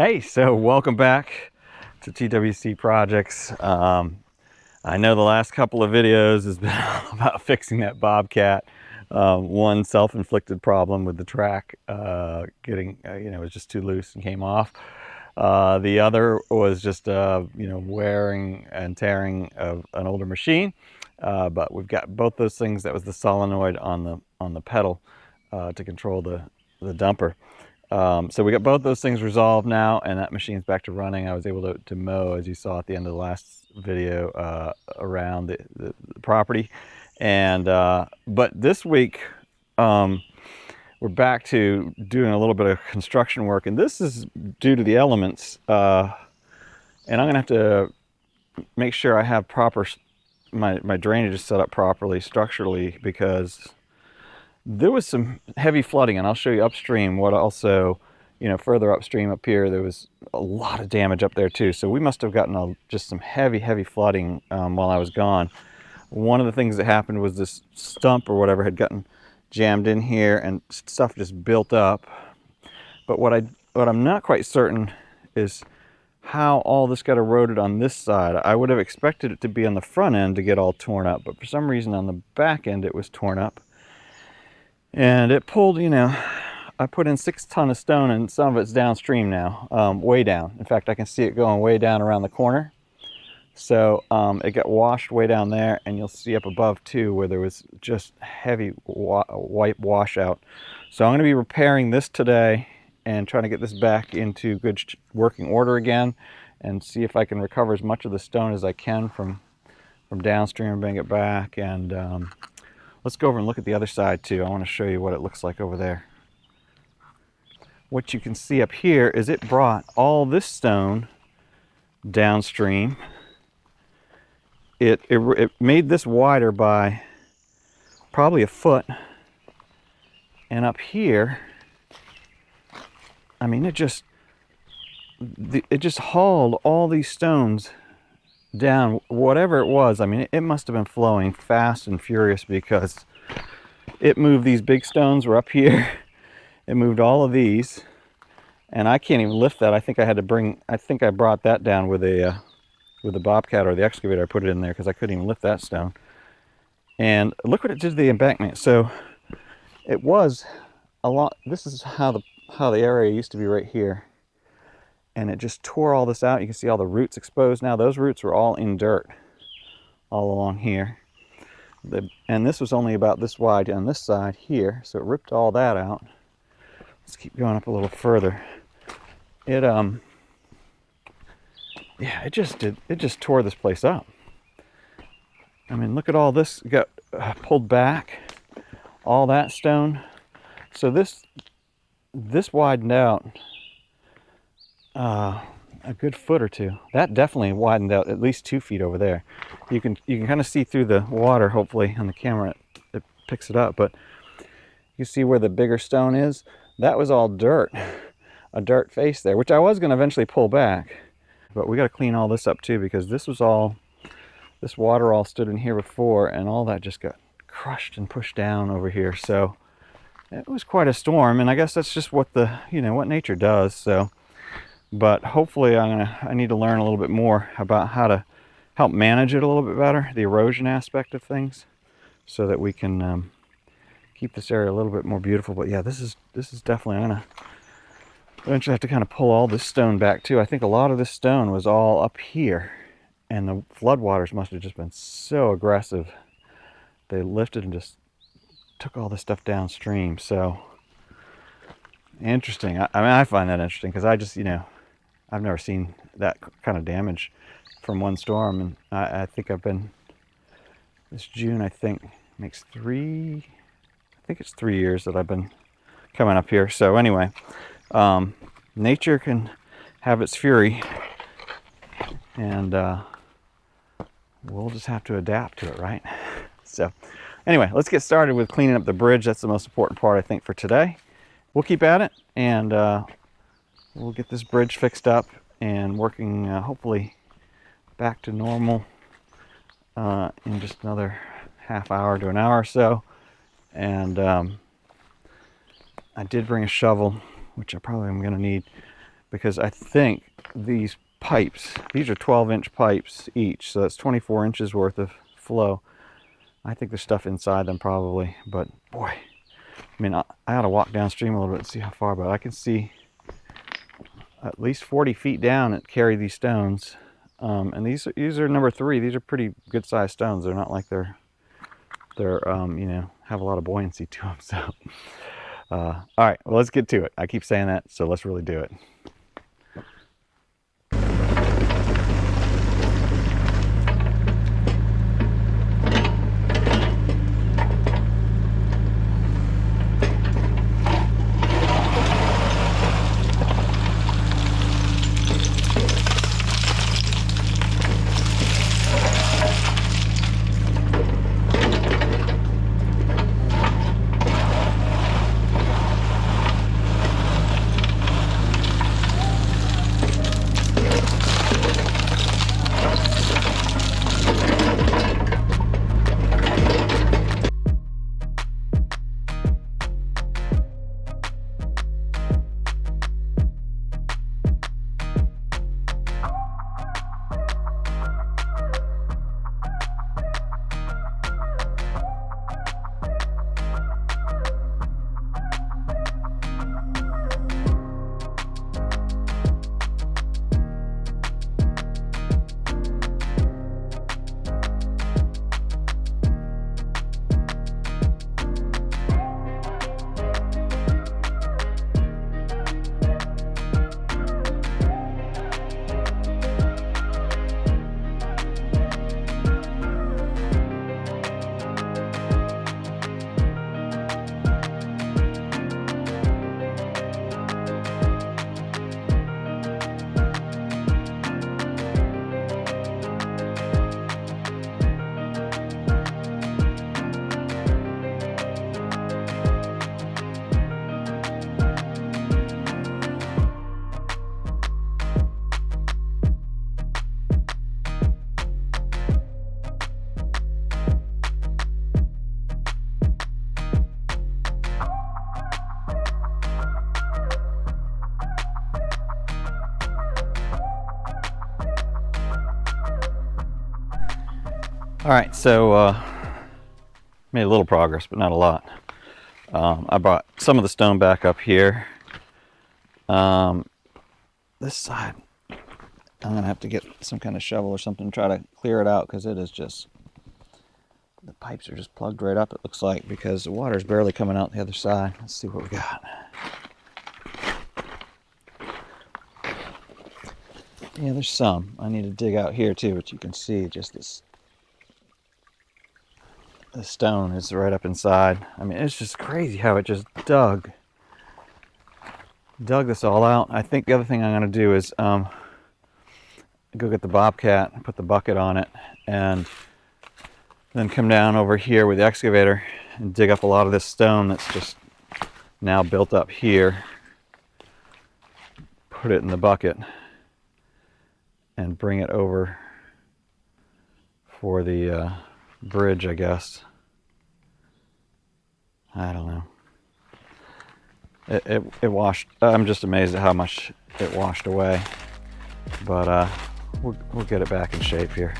Hey, so welcome back to TWC Projects. I know the last couple of videos has been about fixing that Bobcat. One self-inflicted problem with the track it was just too loose and came off. The other was just wearing and tearing of an older machine. But we've got both those things. That was the solenoid on the pedal to control the dumper. So we got both those things resolved now, and that machine's back to running. I was able to mow, as you saw at the end of the last video, around the property. And but this week we're back to doing a little bit of construction work, and this is due to the elements. And I'm gonna have to make sure I have my drainage is set up properly structurally, because there was some heavy flooding, and I'll show you upstream what also, further upstream up here, there was a lot of damage up there too. So we must have gotten just some heavy flooding while I was gone. One of the things that happened was this stump or whatever had gotten jammed in here, and stuff just built up. But what I'm not quite certain is how all this got eroded on this side. I would have expected it to be on the front end to get all torn up, but for some reason on the back end it was torn up. And it pulled, I put in 6 tons of stone, and some of it's downstream now, way down. In fact, I can see it going way down around the corner. So it got washed way down there, and you'll see up above too where there was just heavy white washout. So I'm going to be repairing this today and trying to get this back into good working order again, and see if I can recover as much of the stone as I can from downstream and bring it back. And let's go over and look at the other side too. I want to show you what it looks like over there. What you can see up here is it brought all this stone downstream. It made this wider by probably a foot. And up here, I mean, it just hauled all these stones down, whatever it was. I mean, it must have been flowing fast and furious, because it moved these big stones were up here. It moved all of these, and I can't even lift that. I think I brought that down with the Bobcat or the excavator. I put it in there because I couldn't even lift that stone. And look what it did to the embankment. So it was a lot. This is how the area used to be right here. And it just tore all this out. You can see all the roots exposed now. Those roots were all in dirt all along here. And this was only about this wide on this side here, so it ripped all that out. Let's keep going up a little further. It just tore this place up. I mean, look at all this got pulled back, all that stone. So this widened out a good foot or two. That definitely widened out at least 2 feet over there. You can kind of see through the water, hopefully on the camera it picks it up, but you see where the bigger stone is? That was all dirt, a dirt face there, which I was going to eventually pull back. But we got to clean all this up too, because this water all stood in here before, and all that just got crushed and pushed down over here. So it was quite a storm, and I guess that's just what what nature does. So, but hopefully I need to learn a little bit more about how to help manage it a little bit better, the erosion aspect of things, so that we can keep this area a little bit more beautiful. But yeah, this is definitely, I'm gonna eventually have to kind of pull all this stone back too. I think a lot of this stone was all up here, and the floodwaters must have just been so aggressive. They lifted and just took all this stuff downstream. So interesting. I mean, I find that interesting, because I just, I've never seen that kind of damage from one storm. And I think this June, I think, makes 3, I think it's 3 years that I've been coming up here. So anyway, nature can have its fury, and we'll just have to adapt to it, right? So anyway, let's get started with cleaning up the bridge. That's the most important part, I think, for today. We'll keep at it, and we'll get this bridge fixed up and working, hopefully back to normal in just another half hour to an hour or so. And I did bring a shovel, which I probably am going to need because I think these pipes, these are 12-inch pipes each, so that's 24 inches worth of flow. I think there's stuff inside them probably, but boy, I mean, I ought to walk downstream a little bit and see how far, but I can see at least 40 feet down and carry these stones. And these are number 3. These are pretty good sized stones. They're not like they're you know, have a lot of buoyancy to them. So, all right, well, let's get to it. I keep saying that, so let's really do it. All right, so made a little progress, but not a lot. I brought some of the stone back up here. This side, I'm gonna have to get some kind of shovel or something to try to clear it out, because it is just, the pipes are just plugged right up, it looks like, because the water is barely coming out the other side. Let's see what we got. Yeah, there's some. I need to dig out here too, but you can see just this. The stone is right up inside. I mean, it's just crazy how it just dug this all out. I think the other thing I'm going to do is go get the Bobcat and put the bucket on it, and then come down over here with the excavator and dig up a lot of this stone that's just now built up here, put it in the bucket, and bring it over for the bridge, I guess. I don't know. It washed. I'm just amazed at how much it washed away. But we'll get it back in shape here.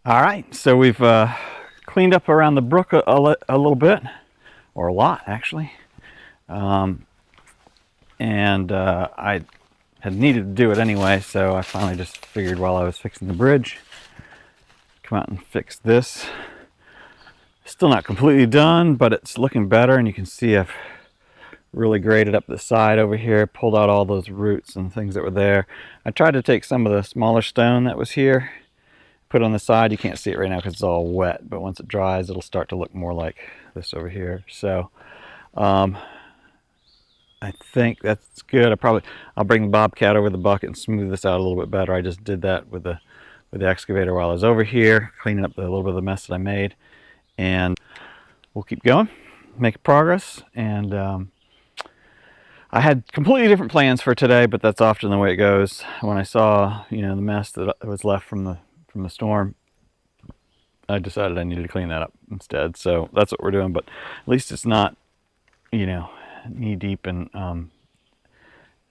All right, so we've cleaned up around the brook a little bit, or a lot actually. I had needed to do it anyway, so I finally just figured while I was fixing the bridge, come out and fix this. Still not completely done, but it's looking better, and you can see I've really graded up the side over here, pulled out all those roots and things that were there. I tried to take some of the smaller stone that was here, put it on the side. You can't see it right now because it's all wet, but once it dries, it'll start to look more like this over here. So I think that's good. I'll bring the Bobcat over the bucket and smooth this out a little bit better. I just did that with the excavator while I was over here, cleaning up a little bit of the mess that I made. And we'll keep going, make progress. And I had completely different plans for today, but that's often the way it goes. When I saw, the mess that was left from the storm, I decided I needed to clean that up instead. So that's what we're doing. But at least it's not, knee deep in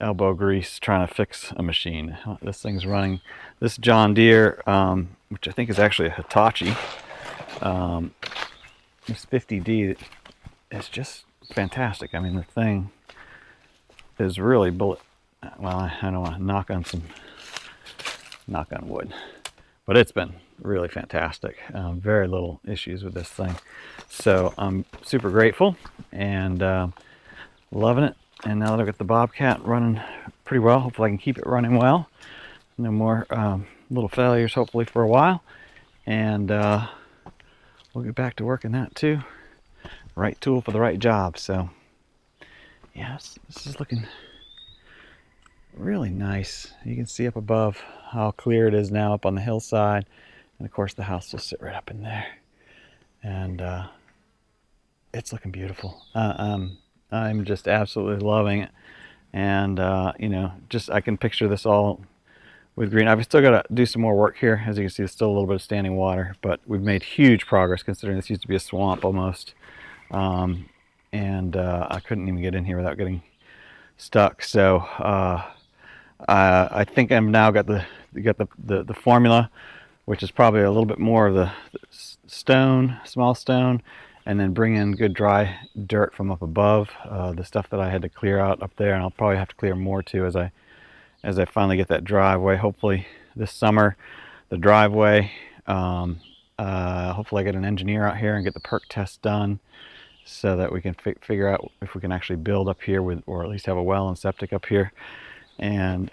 elbow grease trying to fix a machine. This thing's running this John Deere, which I think is actually a Hitachi. This 50D is just fantastic. I mean, the thing is really bullet. Well, I don't want to knock on wood, but it's been really fantastic. Very little issues with this thing, so I'm super grateful and loving it. And now that I've got the Bobcat running pretty well, hopefully I can keep it running well. No more little failures, hopefully, for a while. And we'll get back to working that too. Right tool for the right job. So, yes, this is looking really nice. You can see up above how clear it is now up on the hillside. And of course, the house will sit right up in there. And it's looking beautiful. I'm just absolutely loving it. And, I can picture this all with green. I've still got to do some more work here. As you can see, there's still a little bit of standing water, but we've made huge progress considering this used to be a swamp almost. I couldn't even get in here without getting stuck. So I think I'm now got the formula, which is probably a little bit more of the stone, small stone, and then bring in good dry dirt from up above, the stuff that I had to clear out up there, and I'll probably have to clear more too as I finally get that driveway. Hopefully this summer, the driveway. Hopefully I get an engineer out here and get the perk test done, so that we can figure out if we can actually build up here or at least have a well and septic up here. And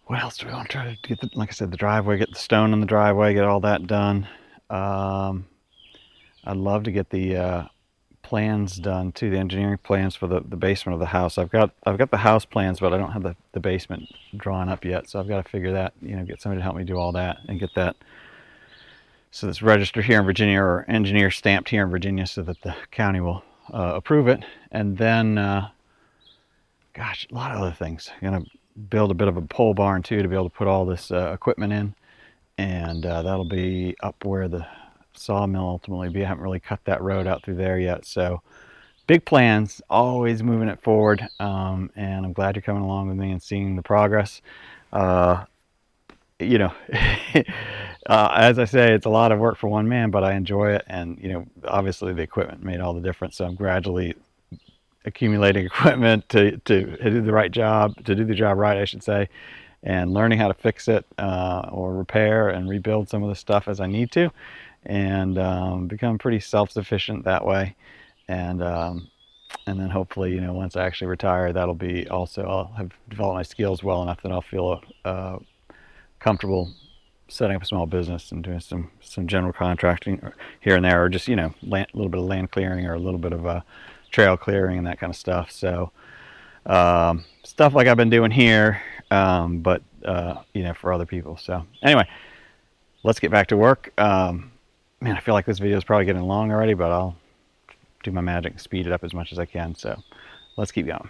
what else do we want to try to get? Like I said, the driveway, get the stone in the driveway, get all that done. I'd love to get the plans done too, the engineering plans for the basement of the house. I've got the house plans, but I don't have the basement drawn up yet. So I've got to figure that, get somebody to help me do all that and get that. So it's registered here in Virginia, or engineer stamped here in Virginia, so that the county will approve it. And then, gosh, a lot of other things. I'm gonna build a bit of a pole barn too to be able to put all this equipment in, and that'll be up where the sawmill ultimately be. I haven't really cut that road out through there yet, so big plans, always moving it forward. And I'm glad you're coming along with me and seeing the progress. As I say, it's a lot of work for one man, but I enjoy it. And obviously the equipment made all the difference, so I'm gradually accumulating equipment to do the right job, to do the job right, I should say, and learning how to fix it, or repair and rebuild some of the stuff as I need to, and become pretty self-sufficient that way. And then hopefully, once I actually retire, that'll be also, I'll have developed my skills well enough that I'll feel comfortable setting up a small business and doing some general contracting here and there, or just, a little bit of land clearing, or a little bit of trail clearing and that kind of stuff. So stuff like I've been doing here, but for other people. So anyway, let's get back to work. Man, I feel like this video is probably getting long already, but I'll do my magic and speed it up as much as I can. So let's keep going.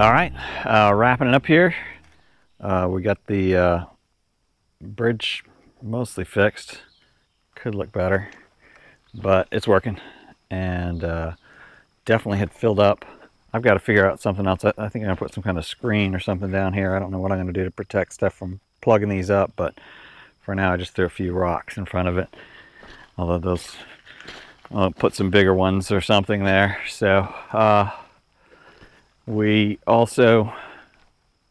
All right, wrapping it up here. We got the bridge mostly fixed. Could look better, but it's working, and definitely had filled up. I've got to figure out something else. I think I'm gonna put some kind of screen or something down here. I don't know what I'm gonna do to protect stuff from plugging these up, but for now I just threw a few rocks in front of it. Although those, I'll put some bigger ones or something there. So we also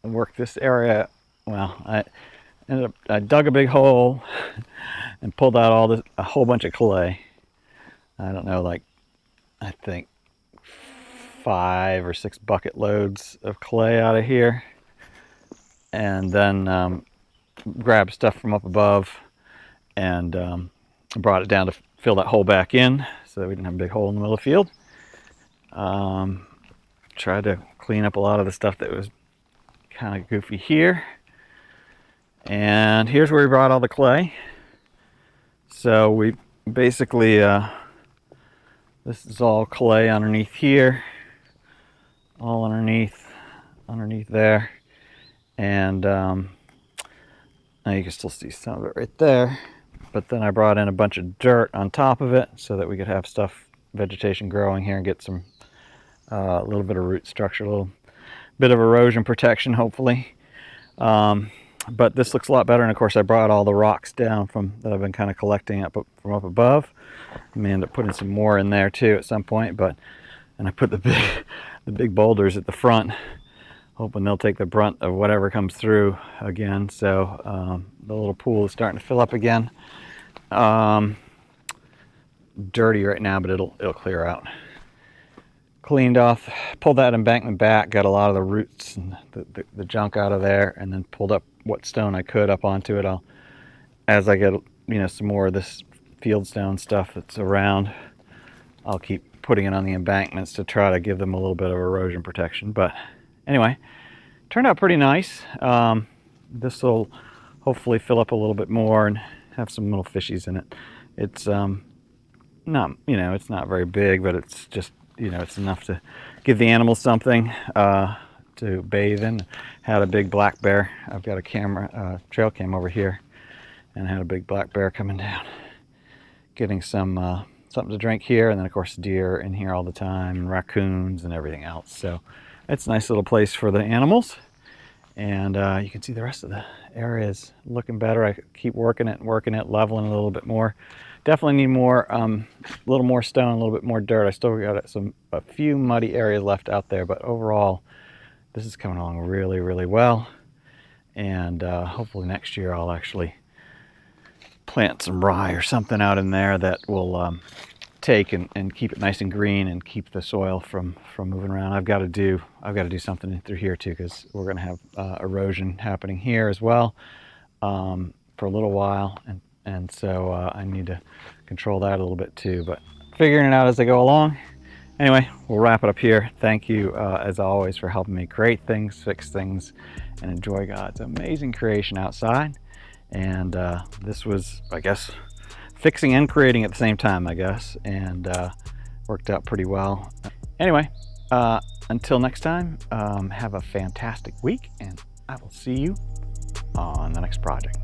worked this area. Well, I dug a big hole and pulled out a whole bunch of clay. I don't know, like I think 5 or 6 bucket loads of clay out of here, and then grabbed stuff from up above and brought it down to fill that hole back in so that we didn't have a big hole in the middle of the field. Tried to clean up a lot of the stuff that was kind of goofy here. And here's where we brought all the clay. So we basically, this is all clay underneath here, all underneath there. And now you can still see some of it right there. But then I brought in a bunch of dirt on top of it so that we could have vegetation growing here and get some, a little bit of root structure, a little bit of erosion protection, hopefully. But this looks a lot better, and of course I brought all the rocks down that I've been kind of collecting from up above. I may end up putting some more in there too at some point, and I put the big boulders at the front, hoping they'll take the brunt of whatever comes through again. So the little pool is starting to fill up again. Dirty right now, but it'll clear out. Cleaned off, pulled that embankment back, got a lot of the roots and the junk out of there, and then pulled up what stone I could up onto it. As I get some more of this field stone stuff that's around, I'll keep putting it on the embankments to try to give them a little bit of erosion protection. But anyway, turned out pretty nice. This will hopefully fill up a little bit more and have some little fishies in it. It's not, it's not very big, but it's just, it's enough to give the animals something to bathe in. Had a big black bear. I've got a trail cam over here, and I had a big black bear coming down, getting some something to drink here, and then of course deer in here all the time, and raccoons and everything else. So it's a nice little place for the animals, and you can see the rest of the area is looking better. I keep working it, leveling a little bit more. Definitely need more, a little more stone, a little bit more dirt. I still got a few muddy areas left out there, but overall, this is coming along really, really well. And hopefully next year I'll actually plant some rye or something out in there that will take and keep it nice and green and keep the soil from moving around. I've got to do something through here too, because we're going to have erosion happening here as well for a little while. And so I need to control that a little bit too, but figuring it out as I go along. Anyway, we'll wrap it up here. Thank you, as always, for helping me create things, fix things, and enjoy God's amazing creation outside. And this was, I guess, fixing and creating at the same time, I guess, and worked out pretty well. Anyway, until next time, have a fantastic week, and I will see you on the next project.